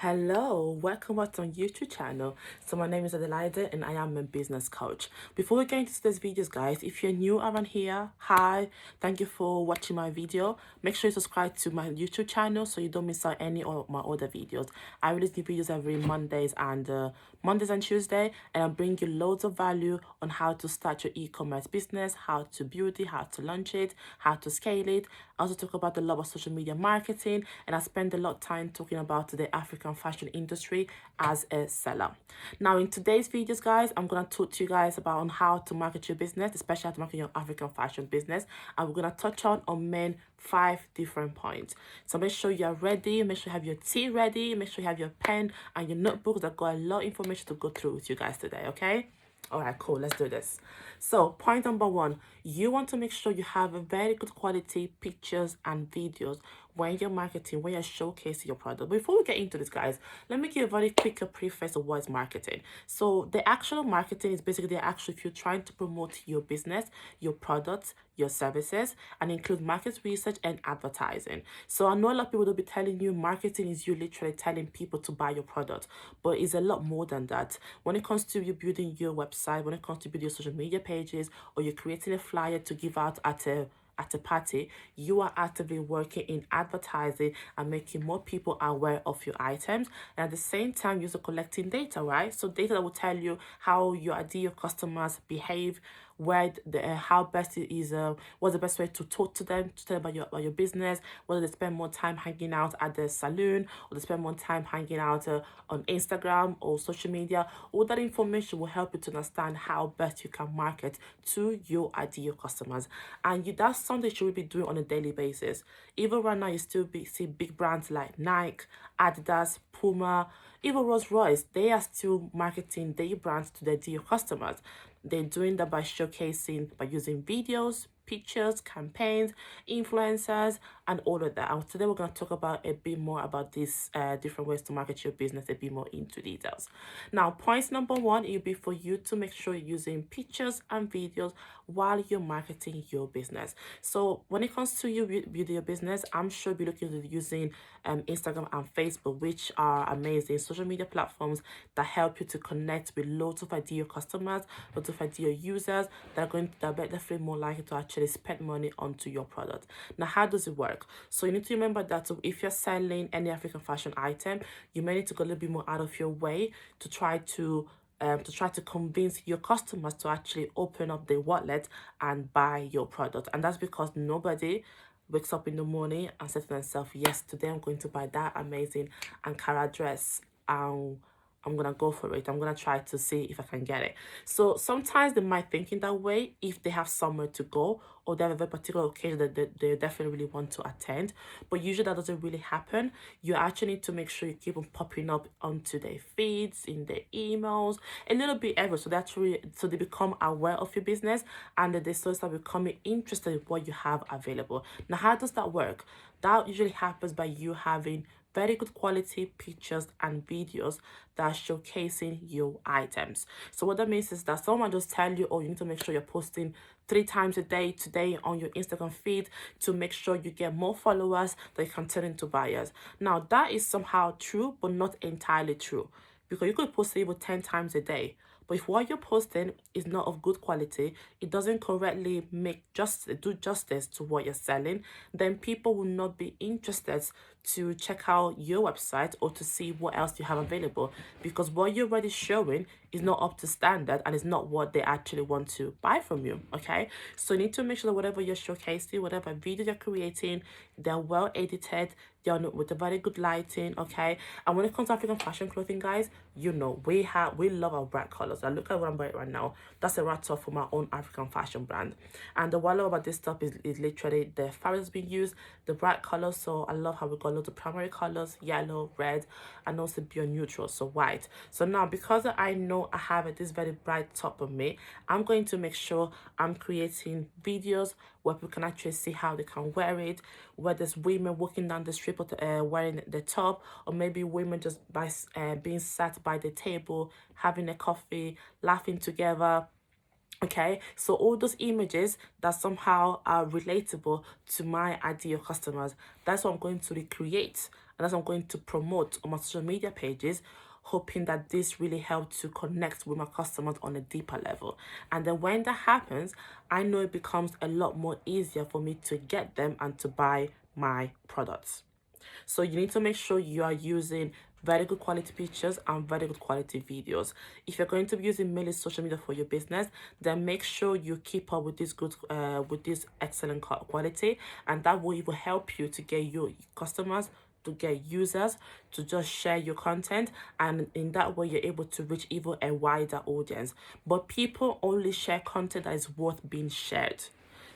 Hello, welcome back to my YouTube channel. So my name is Adelaide and I am a business coach. Before we get into today's videos, guys, if you're new around here, hi, thank you for watching my video. Make sure you subscribe to my YouTube channel so you don't miss out any of my other videos. I release new videos every Mondays and Tuesday, and I bring you loads of value on how to start your e-commerce business, how to build it, how to launch it, how to scale it. I also talk about the love of social media marketing, and I spend a lot of time talking about the African fashion industry as a seller. Now, in today's videos, guys, I'm gonna talk to you guys about on how to market your business, especially how to market your African fashion business, and we're gonna touch on main 5 different points. So make sure you're ready, make sure you have your tea ready, make sure you have your pen and your notebooks. I've got a lot of information to go through with you guys today, okay? All right, cool. Let's do this. So, point number one, you want to make sure you have a very good quality pictures and videos when you're marketing, when you're showcasing your product. Before we get into this, guys, let me give a very quick preface of what is marketing. So, the actual marketing is basically if you're trying to promote your business, your products, your services, and include market research and advertising. So I know a lot of people will be telling you marketing is you literally telling people to buy your product, but it's a lot more than that. When it comes to you building your website, when it comes to building your social media pages, or you're creating a flyer to give out at a party, you are actively working in advertising and making more people aware of your items. And at the same time, you're also collecting data, right? So data that will tell you how your ideal customers behave, where how best it is, what's the best way to talk to them, to tell them about your business, whether they spend more time hanging out at the saloon or they spend more time hanging out on Instagram or social media. All that information will help you to understand how best you can market to your ideal customers. And that's something you should be doing on a daily basis. Even right now, you still see big brands like Nike, Adidas, Puma, even Rolls Royce. They are still marketing their brands to their ideal customers. They're doing that by showcasing, by using videos, pictures, campaigns, influencers, and all of that. And today we're going to talk about a bit more about these different ways to market your business, a bit more into details. Now, point number one, it'll be for you to make sure you're using pictures and videos while you're marketing your business. So when it comes to you building your business, I'm sure you'll be looking at using Instagram and Facebook, which are amazing social media platforms that help you to connect with loads of ideal customers, loads of ideal users that are definitely more likely to actually spend money onto your product. Now, how does it work? So you need to remember that if you're selling any African fashion item, you may need to go a little bit more out of your way to try to convince your customers to actually open up their wallet and buy your product. And that's because nobody wakes up in the morning and says to themselves, yes, today I'm going to buy that amazing Ankara dress. I'm gonna go for it. I'm gonna try to see if I can get it. So sometimes they might think in that way if they have somewhere to go or they have a very particular occasion that they definitely really want to attend. But usually that doesn't really happen. You actually need to make sure you keep them popping up onto their feeds, in their emails, a little bit everywhere. So they become aware of your business and that they start becoming interested in what you have available. Now, how does that work? That usually happens by you having very good quality pictures and videos that are showcasing your items. So what that means is that someone just tell you, oh, you need to make sure you're posting 3 times a day today on your Instagram feed to make sure you get more followers that you can turn into buyers. Now, that is somehow true, but not entirely true, because you could post even 10 times a day. But if what you're posting is not of good quality, it doesn't correctly do justice to what you're selling, then people will not be interested to check out your website or to see what else you have available, because what you're already showing is not up to standard and is not what they actually want to buy from you. Okay, so you need to make sure that whatever you're showcasing, whatever video you're creating, they're well edited, they're with a very good lighting. Okay, and when it comes to African fashion clothing, guys, we love our bright colors. I look at what I'm wearing right now. That's a rat top from our own African fashion brand. And what I love about this stuff is literally the fabrics being used, the bright colors. So I love how we got loads of primary colors, yellow, red, and also pure neutral, so white. So now, because I know I have this very bright top on me, I'm going to make sure I'm creating videos where people can actually see how they can wear it, where there's women walking down the street wearing the top, or maybe women just being sat by the table, having a coffee, laughing together. Okay, so all those images that somehow are relatable to my ideal customers, that's what I'm going to recreate and as I'm going to promote on my social media pages, hoping that this really helps to connect with my customers on a deeper level. And then when that happens, I know it becomes a lot more easier for me to get them and to buy my products. So you need to make sure you are using very good quality pictures and very good quality videos. If you're going to be using mainly social media for your business, then make sure you keep up with this good with this excellent quality, and that will even help you to get your customers, to get users to just share your content, and in that way you're able to reach even a wider audience. But people only share content that is worth being shared.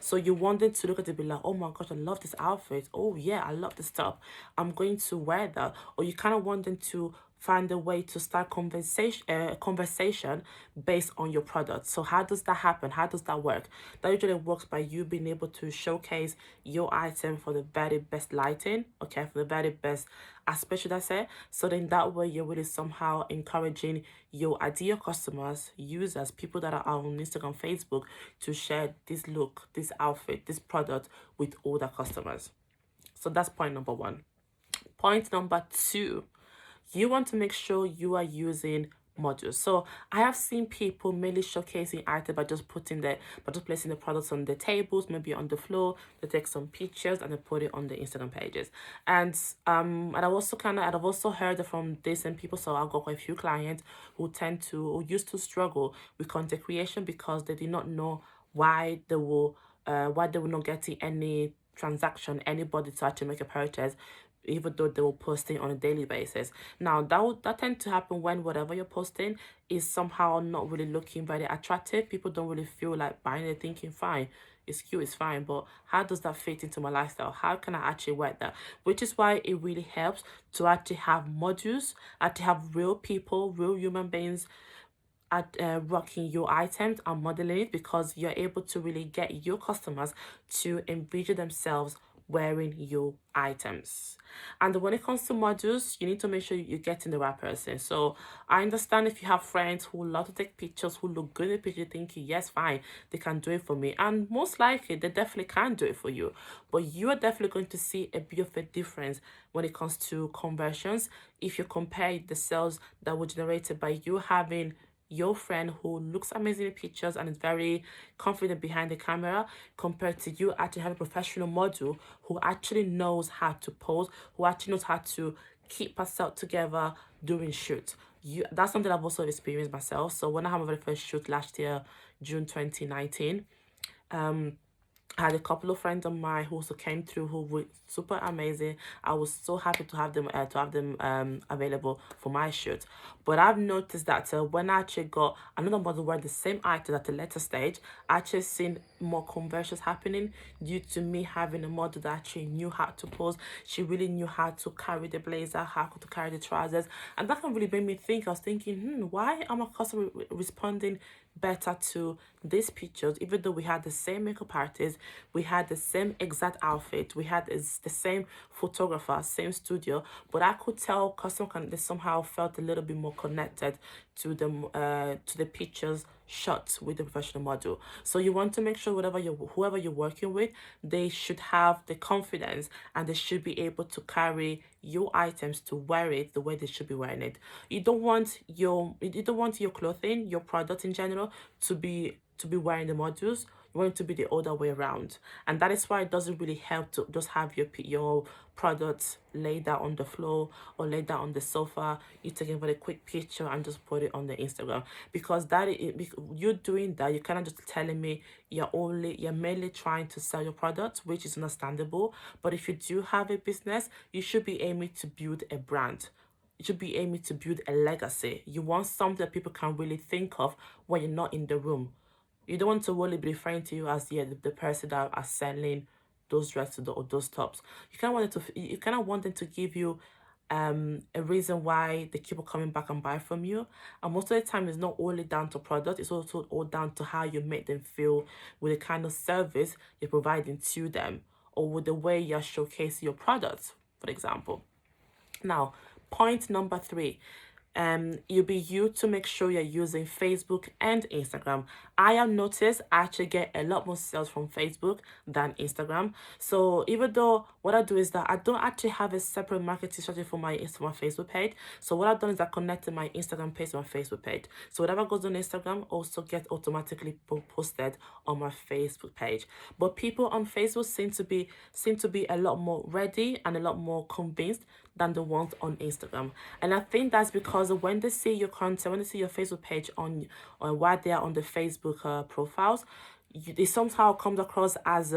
So you wanted to look at it and be like, oh my gosh, I love this outfit. Oh yeah, I love this stuff. I'm going to wear that. Or you kind of wanting to find a way to start conversation based on your product. So how does that happen? How does that work? That usually works by you being able to showcase your item for the very best lighting, okay, for the very best aspect, should I say. So then that way you're really somehow encouraging your ideal customers, users, people that are on Instagram, Facebook, to share this look, this outfit, this product with all their customers. So that's point number one. Point number two, you want to make sure you are using modules. So I have seen people mainly showcasing items by just placing the products on the tables, maybe on the floor. They take some pictures and they put it on the Instagram pages. And I've also heard from decent people. So I've got quite a few clients who used to struggle with content creation because they did not know why they were not getting any transaction, anybody to actually make a purchase, even though they were posting on a daily basis. Now that tends to happen when whatever you're posting is somehow not really looking very attractive. People don't really feel like buying it, thinking fine, it's cute, it's fine, but how does that fit into my lifestyle? How can I actually work that? Which is why it really helps to actually have modules, actually have real people, real human beings at rocking your items and modeling it, because you're able to really get your customers to envision themselves wearing your items. And when it comes to modules, you need to make sure you're getting the right person. So I understand if you have friends who love to take pictures, who look good in the picture, thinking, yes, fine, they can do it for me. And most likely, they definitely can do it for you. But you are definitely going to see a bit of a difference when it comes to conversions if you compare the sales that were generated by you having your friend who looks amazing in pictures and is very confident behind the camera, compared to you actually having a professional model who actually knows how to pose, who actually knows how to keep herself together during shoot. That's something I've also experienced myself. So when I had my very first shoot last year, June 2019, I had a couple of friends of mine who also came through who were super amazing. I was so happy to have them available for my shoot. But I've noticed that when I actually got another model wearing the same item at a later stage, I actually seen more conversions happening due to me having a model that actually knew how to pose. She really knew how to carry the blazer, how to carry the trousers, and that can really made me think. I was thinking, why am I constantly responding better to these pictures, even though we had the same makeup artist, we had the same exact outfit, we had the same photographer, same studio, but I could tell they somehow felt a little bit more connected to the pictures shot with the professional model. So you want to make sure whoever you're working with, they should have the confidence and they should be able to carry your items to wear it the way they should be wearing it. You don't want your clothing, your product in general, to be wearing the modules. You want it to be the other way around, and that is why it doesn't really help to just have your products laid out on the floor or laid out on the sofa. You take a very quick picture and just put it on the Instagram, because you're doing that. You're kind of just telling me you're mainly trying to sell your product, which is understandable. But if you do have a business, you should be aiming to build a brand. You should be aiming to build a legacy. You want something that people can really think of when you're not in the room. You don't want to really be referring to you as the person that are selling those dresses or those tops. You kind of want them to give you a reason why they keep on coming back and buy from you. And most of the time, it's not only down to product, it's also all down to how you make them feel with the kind of service you're providing to them, or with the way you're showcasing your products, for example. Now, point number three. You'll be you to make sure you're using Facebook and Instagram. I have noticed I actually get a lot more sales from Facebook than Instagram. So even though what I do is that I don't actually have a separate marketing strategy for my Instagram Facebook page. So what I've done is I connected my Instagram page to my Facebook page. So whatever goes on Instagram also gets automatically posted on my Facebook page. But people on Facebook seem to be a lot more ready and a lot more convinced than the ones on Instagram. And I think that's because when they see your content, when they see your Facebook page on while they are on the Facebook profiles, it somehow comes across as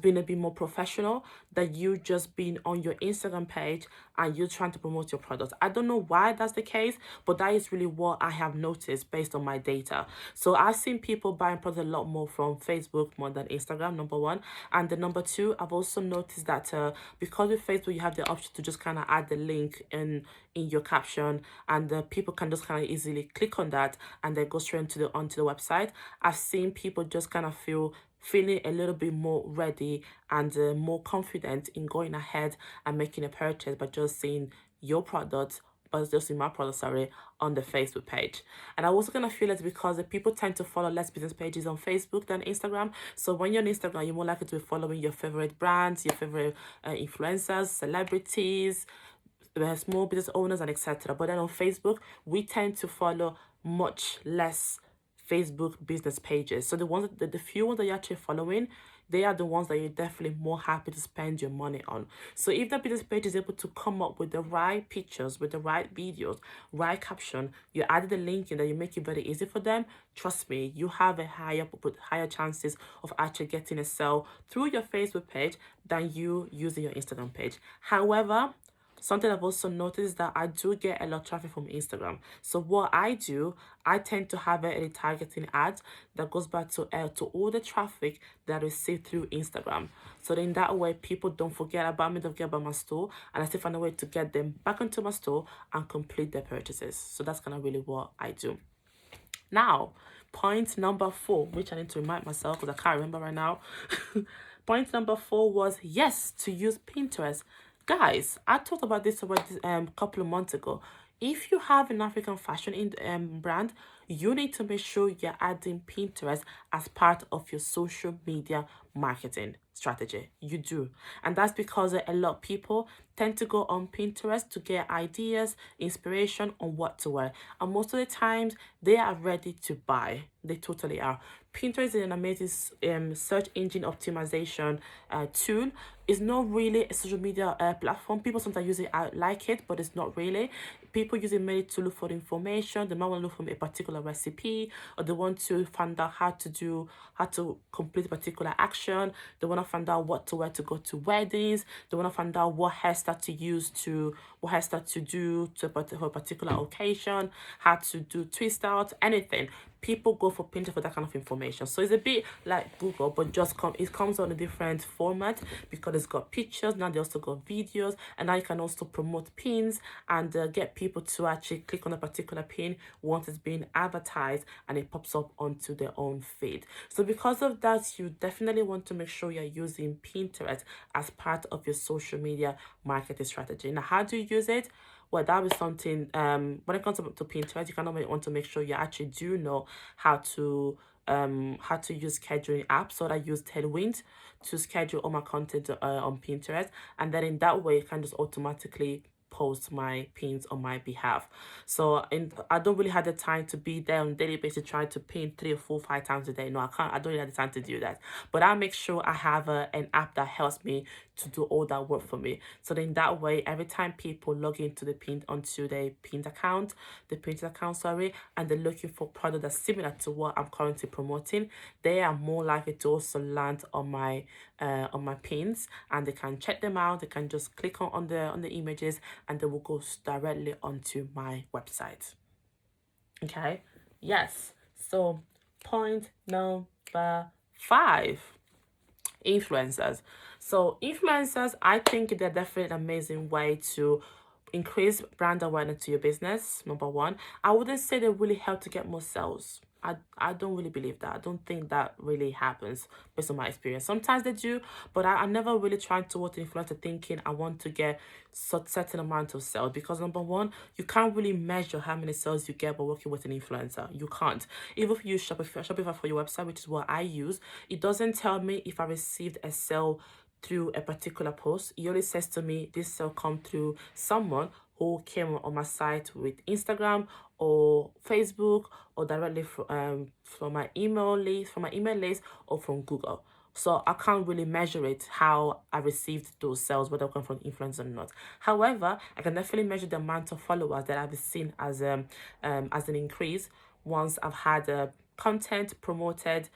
being a bit more professional than you just being on your Instagram page and you trying to promote your product. I don't know why that's the case, but that is really what I have noticed based on my data. So I've seen people buying products a lot more from Facebook more than Instagram, number one. And the number two, I've also noticed that because with Facebook you have the option to just kind of add the link in your caption, and people can just kind of easily click on that and then go straight onto the website. I've seen people just kind of feeling a little bit more ready and more confident in going ahead and making a purchase by just seeing your product, but just in my product, sorry, on the Facebook page. And I also kind of feel it's because the people tend to follow less business pages on Facebook than Instagram. So when you're on Instagram, you're more likely to be following your favorite brands, your favorite influencers, celebrities, small business owners, and etc. But then on Facebook, we tend to follow much less Facebook business pages. So the few ones that you're actually following, they are the ones that you're definitely more happy to spend your money on. So if the business page is able to come up with the right pictures, with the right videos, right caption, you added the link in that you make it very easy for them, trust me, you have a higher chances of actually getting a sale through your Facebook page than you using your Instagram page. However, something I've also noticed is that I do get a lot of traffic from Instagram. So what I do, I tend to have a targeting ad that goes back to all the traffic that I receive through Instagram. So then that way people don't forget about me, don't forget about my store, and I still find a way to get them back into my store and complete their purchases. So that's kind of really what I do. Now, point number 4, which I need to remind myself because I can't remember right now. Point number 4 was yes, to use Pinterest. Guys, I talked about this about couple of months ago. If you have an African fashion brand, you need to make sure you're adding Pinterest as part of your social media marketing strategy. You do. And that's because a lot of people tend to go on Pinterest to get ideas, inspiration on what to wear. And most of the times, they are ready to buy. They totally are. Pinterest is an amazing search engine optimization tool. It's not really a social media platform. People sometimes use it, like it, but it's not really. People use it mainly to look for information. They might want to look for a particular recipe, or they want to find out how to complete a particular action. They want to find out what to wear to go to weddings. They want to find out what hairstyle to do for a particular occasion, how to do twist out, anything. People go for Pinterest for that kind of information. So it's a bit like Google, but it comes on a different format because it's got pictures. Now they also got videos, and now you can also promote pins and get people to actually click on a particular pin once it's being advertised and it pops up onto their own feed. So because of that, you definitely want to make sure you're using Pinterest as part of your social media marketing strategy. Now, how do you use it? Well, that is something, when it comes to Pinterest, you kind of want to make sure you actually do know how to use scheduling apps. So I use Tailwind to schedule all my content on Pinterest, and then in that way, it can just automatically post my pins on my behalf. So I don't really have the time to be there on a daily basis trying to pin 3 or 4 5 times a day. No, I can't. I don't really have the time to do that. But I make sure I have an app that helps me to do all that work for me. So then that way, every time people log into the Pinterest account, and they're looking for product that's similar to what I'm currently promoting, they are more likely to also land on my pins, and they can check them out. They can just click on the images, and they will go directly onto my website. Okay, yes. So point number 5, influencers. So influencers, I think they're definitely an amazing way to increase brand awareness to your business. Number one, I wouldn't say they really help to get more sales. I don't really believe that. I don't think that really happens based on my experience. Sometimes they do, but I never really try towards influencer thinking I want to get certain amount of sales, because number one, you can't really measure how many sales you get by working with an influencer. You can't. Even if you use Shopify for your website, which is what I use, it doesn't tell me if I received a sale through a particular post. It only says to me this sale come through someone who came on my site with Instagram or Facebook, or directly from my email list, or from Google. So I can't really measure it how I received those sales, whether they come from influencers or not. However, I can definitely measure the amount of followers that I've seen as an increase once I've had content promoted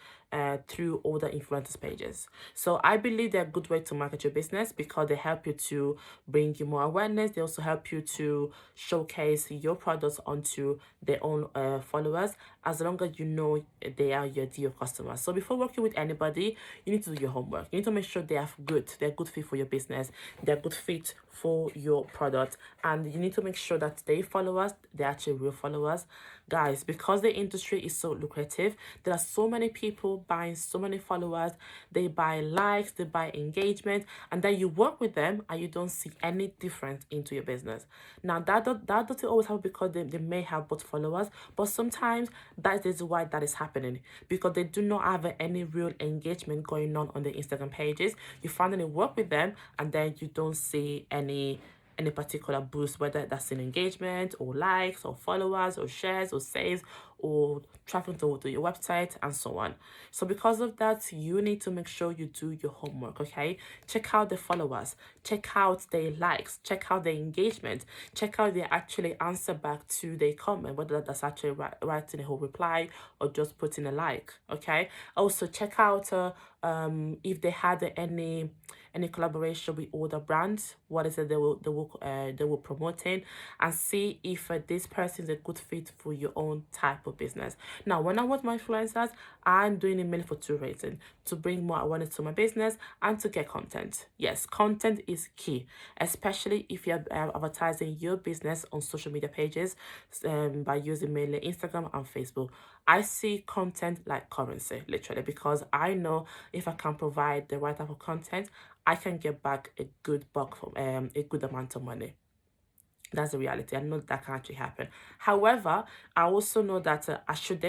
through all the influencers pages. So I believe they're a good way to market your business, because they help you to bring you more awareness. They also help you to showcase your products onto their own followers, as long as you know they are your dear customers. So before working with anybody, you need to do your homework. You need to make sure they're good fit for your business, they're good fit for your product, and you need to make sure that they followers, they're actually real followers. Guys, because the industry is so lucrative, there are so many people buying so many followers. They buy likes, they buy engagement, and then you work with them and you don't see any difference into your business. Now that doesn't always happen, because they may have both followers, but sometimes that is why that is happening, because they do not have any real engagement going on the Instagram pages. You finally work with them and then you don't see any particular boost, whether that's in engagement or likes or followers or shares or saves or traffic to your website and so on. So because of that, you need to make sure you do your homework. Okay, check out the followers, check out their likes, check out their engagement, check out they actually answer back to their comment, whether that's actually writing a whole reply or just putting a like. Okay, also check out if they had any collaboration with other brands, what is it they will promoting, and see if this person is a good fit for your own type of business. Now, when I want my influencers, I'm doing it mainly for two reasons: to bring more awareness to my business and to get content. Yes, content is key, especially if you're advertising your business on social media pages by using mainly Instagram and Facebook. I see content like currency, literally, because I know if I can provide the right type of content, I can get back a good buck from a good amount of money. That's the reality. I know that can actually happen. However, I also know that I should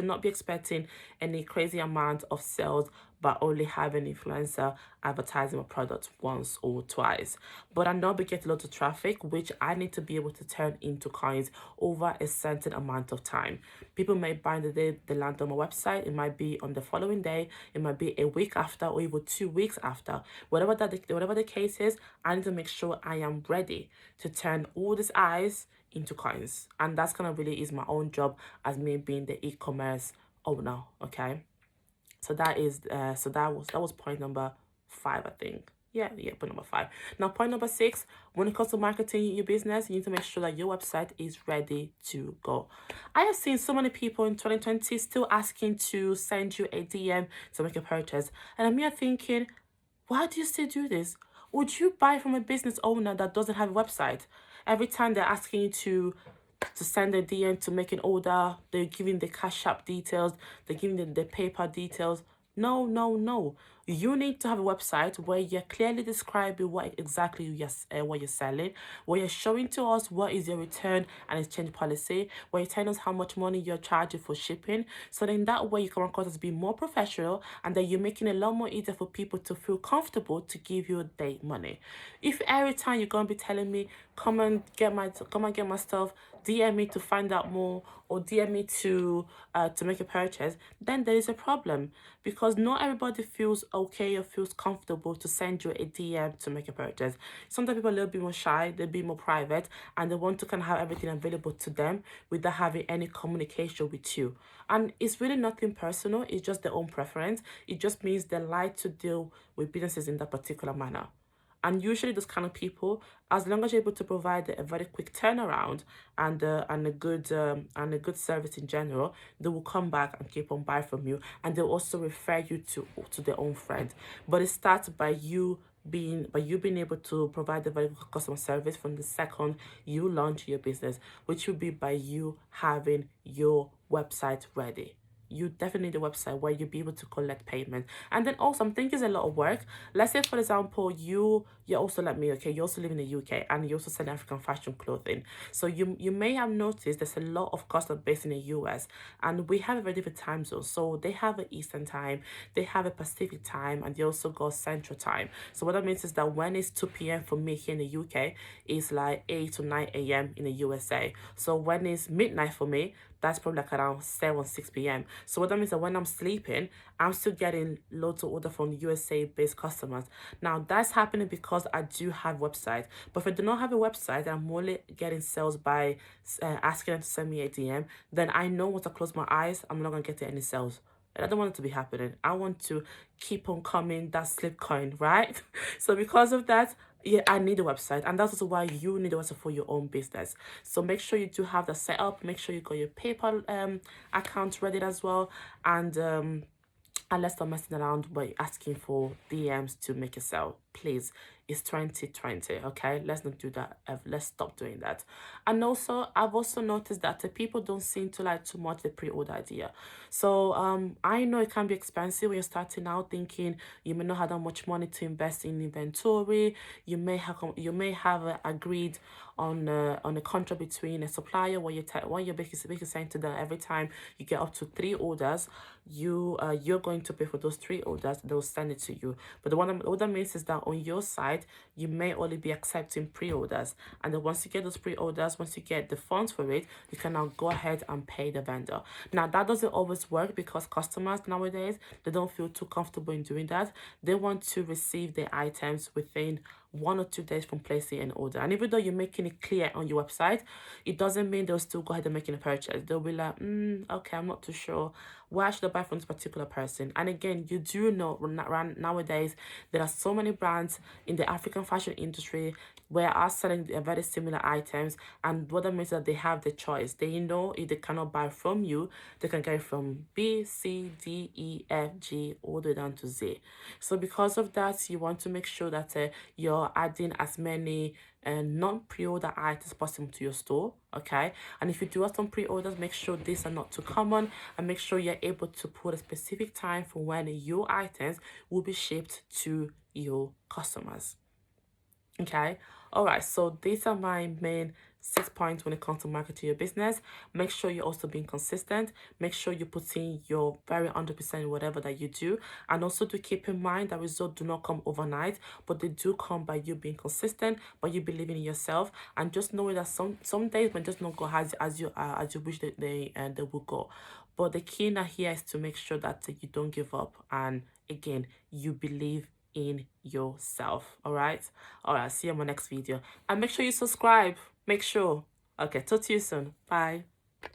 not be expecting any crazy amount of sales by only having influencer advertising my product once or twice. But I know we get a lot of traffic, which I need to be able to turn into coins over a certain amount of time. People may buy the day they land on my website. It might be on the following day. It might be a week after, or even 2 weeks after. Whatever the case is, I need to make sure I am ready to turn all these eyes into coins, and that's kind of really is my own job as me being the e-commerce owner. Okay, so that was point number 5, I think. Yeah, point number 5. Now, point number 6, when it comes to marketing your business, you need to make sure that your website is ready to go. I have seen so many people in 2020 still asking to send you a DM to make a purchase, and I'm here thinking, why do you still do this? Would you buy from a business owner that doesn't have a website? Every time they're asking you to send a DM to make an order, they're giving the Cash App details, they're giving the PayPal details. No, no, no. You need to have a website where you're clearly describing what exactly what you're selling, where you're showing to us what is your return and exchange policy, where you're telling us how much money you're charging for shipping. So then that way you come across as being more professional, and then you're making it a lot more easier for people to feel comfortable to give you their money. If every time you're gonna be telling me, come and get my stuff, DM me to find out more, or DM me to make a purchase, then there is a problem, because not everybody feels okay or feels comfortable to send you a DM to make a purchase. Sometimes people are a little bit more shy, they'll be more private, and they want to kind of have everything available to them without having any communication with you. And it's really nothing personal, it's just their own preference. It just means they like to deal with businesses in that particular manner. And usually those kind of people, as long as you're able to provide a very quick turnaround and a good service in general, they will come back and keep on buying from you, and they'll also refer you to their own friends. But it starts by you you being able to provide the very good customer service from the second you launch your business, which will be by you having your website ready. You definitely need a website where you'll be able to collect payment. And then also, I'm thinking it's a lot of work. Let's say, for example, you're also like me, okay, you also live in the UK and you also sell African fashion clothing. So you may have noticed there's a lot of customers based in the US, and we have a very different time zone. So they have an Eastern time, they have a Pacific time, and they also got Central time. So what that means is that when it's 2 p.m. for me here in the UK, it's like 8 to 9 a.m. in the USA. So when it's midnight for me, that's probably like around 6 p.m. So what that means that when I'm sleeping, I'm still getting loads of orders from USA-based customers. Now, that's happening because I do have website. But if I do not have a website, I'm only getting sales by asking them to send me a DM, then I know once I close my eyes, I'm not going to get any sales. And I don't want it to be happening. I want to keep on coming that slip coin, right? So because of that, yeah, I need a website, and that's also why you need a website for your own business. So make sure you do have that set up. Make sure you got your PayPal account ready as well, and let's stop messing around by asking for DMs to make a sale. Please, it's 2020, okay? Let's not do that. Let's stop doing that. And also, I've also noticed that people don't seem to like too much the pre-order idea. So I know it can be expensive when you're starting out, thinking you may not have that much money to invest in inventory. You may have agreed on a contract between a supplier where you're basically saying to them every time you get up to 3 orders, you're going to pay for those 3 orders. They'll send it to you. But what that means is that on your side, you may only be accepting pre-orders, and then once you get those pre-orders, once you get the funds for it, you can now go ahead and pay the vendor. Now that doesn't always work because customers nowadays, they don't feel too comfortable in doing that. They want to receive their items within 1 or 2 days from placing an order. And even though you're making it clear on your website, it doesn't mean they'll still go ahead and making a purchase. They'll be like, okay, I'm not too sure. Why should I buy from this particular person? And again, you do know nowadays there are so many brands in the African fashion industry where are selling very similar items, and what that means is that they have the choice. They know if they cannot buy from you, they can get it from B, C, D, E, F, G, all the way down to Z. So because of that, you want to make sure that you're adding as many non-pre-order items possible to your store, okay? And if you do have some pre-orders, make sure these are not too common, and make sure you're able to put a specific time for when your items will be shipped to your customers. Okay, all right, so these are my main 6 points when it comes to marketing your business. Make sure you're also being consistent. Make sure you put in your very 100% in whatever that you do, and also to keep in mind that results do not come overnight, but they do come by you being consistent, by you believing in yourself, and just knowing that some days might just not go as you wish that they will go. But the key now here is to make sure that you don't give up, and again, you believe in yourself. All right, see you in my next video, and make sure you subscribe. Make sure. Okay, talk to you soon. Bye.